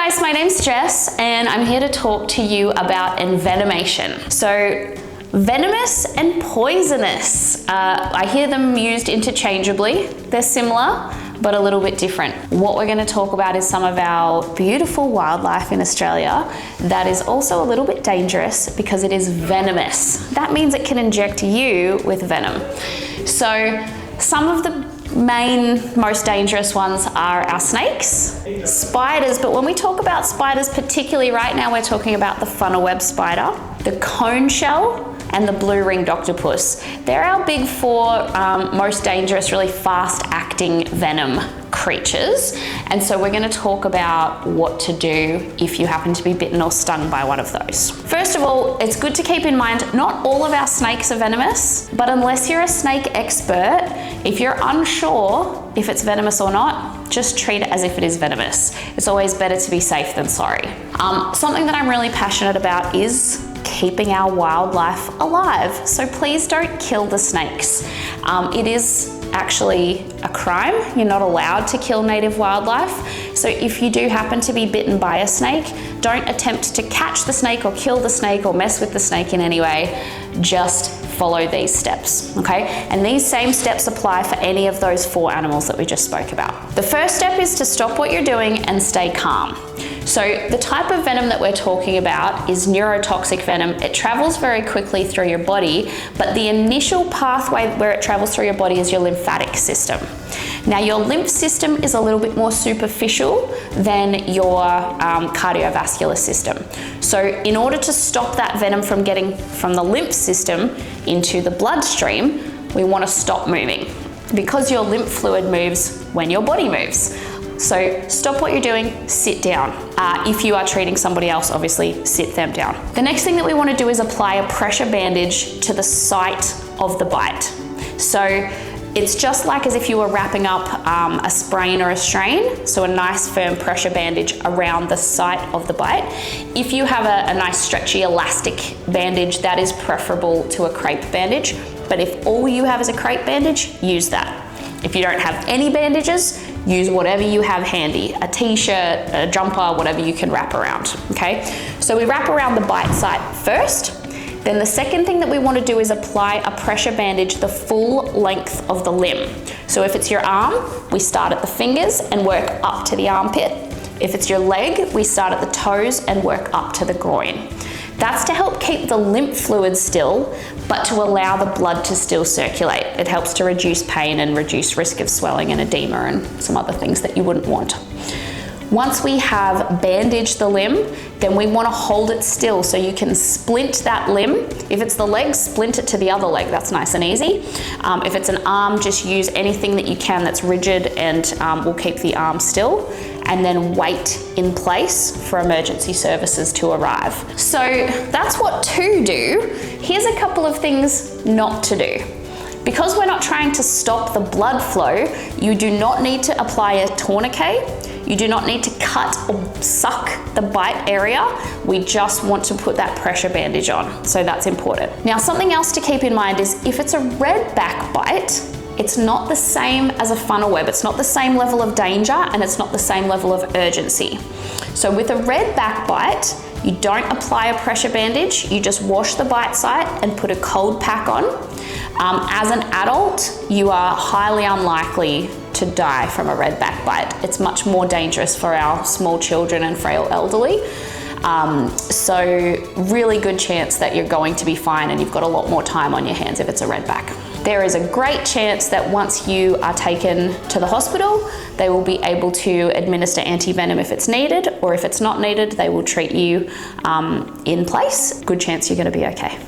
guys, my name's Jess and I'm here to talk to you about envenomation. So venomous and poisonous. I hear them used interchangeably. They're similar, but a little bit different. What we're gonna talk about is some of our beautiful wildlife in Australia that is also a little bit dangerous because it is venomous. That means it can inject you with venom. So some of the most dangerous ones are our snakes, spiders, but when we talk about spiders, particularly right now, we're talking about the funnel web spider, the cone shell, and the blue-ringed octopus. They're our big four most dangerous, really fast-acting venom creatures. And so we're gonna talk about what to do if you happen to be bitten or stung by one of those. First of all, it's good to keep in mind, not all of our snakes are venomous, but unless you're a snake expert, if you're unsure if it's venomous or not, just treat it as if it is venomous. It's always better to be safe than sorry. Something that I'm really passionate about is keeping our wildlife alive. So please don't kill the snakes. It is actually a crime. You're not allowed to kill native wildlife. So if you do happen to be bitten by a snake, don't attempt to catch the snake or kill the snake or mess with the snake in any way. Just follow these steps, okay? And these same steps apply for any of those four animals that we just spoke about. The first step is to stop what you're doing and stay calm. So the type of venom that we're talking about is neurotoxic venom. It travels very quickly through your body, but the initial pathway where it travels through your body is your lymphatic system. Now your lymph system is a little bit more superficial than your cardiovascular system. So in order to stop that venom from getting from the lymph system into the bloodstream, we want to stop moving because your lymph fluid moves when your body moves. So stop what you're doing, sit down. If you are treating somebody else, obviously sit them down. The next thing that we want to do is apply a pressure bandage to the site of the bite. So it's just like as if you were wrapping up a sprain or a strain, so a nice firm pressure bandage around the site of the bite. If you have a nice stretchy elastic bandage, that is preferable to a crepe bandage, but if all you have is a crepe bandage, use that. If you don't have any bandages, use whatever you have handy, a t-shirt, a jumper, whatever you can wrap around, okay? So we wrap around the bite site first. Then the second thing that we want to do is apply a pressure bandage the full length of the limb. So if it's your arm, we start at the fingers and work up to the armpit. If it's your leg, we start at the toes and work up to the groin. That's to help keep the lymph fluid still, but to allow the blood to still circulate. It helps to reduce pain and reduce risk of swelling and edema and some other things that you wouldn't want. Once we have bandaged the limb, then we want to hold it still so you can splint that limb. If it's the leg, splint it to the other leg. That's nice and easy. If it's an arm, just use anything that you can that's rigid and will keep the arm still, and then wait in place for emergency services to arrive. So that's what to do. Here's a couple of things not to do. Because we're not trying to stop the blood flow, you do not need to apply a tourniquet. You do not need to cut or suck the bite area. We just want to put that pressure bandage on. So that's important. Now, something else to keep in mind is if it's a redback bite, it's not the same as a funnel web. It's not the same level of danger and it's not the same level of urgency. So with a redback bite, you don't apply a pressure bandage. You just wash the bite site and put a cold pack on. As an adult, you are highly unlikely to die from a redback bite. It's much more dangerous for our small children and frail elderly. So really good chance that you're going to be fine and you've got a lot more time on your hands if it's a redback. There is a great chance that once you are taken to the hospital, they will be able to administer anti-venom if it's needed, or if it's not needed, they will treat you in place. Good chance you're going to be okay.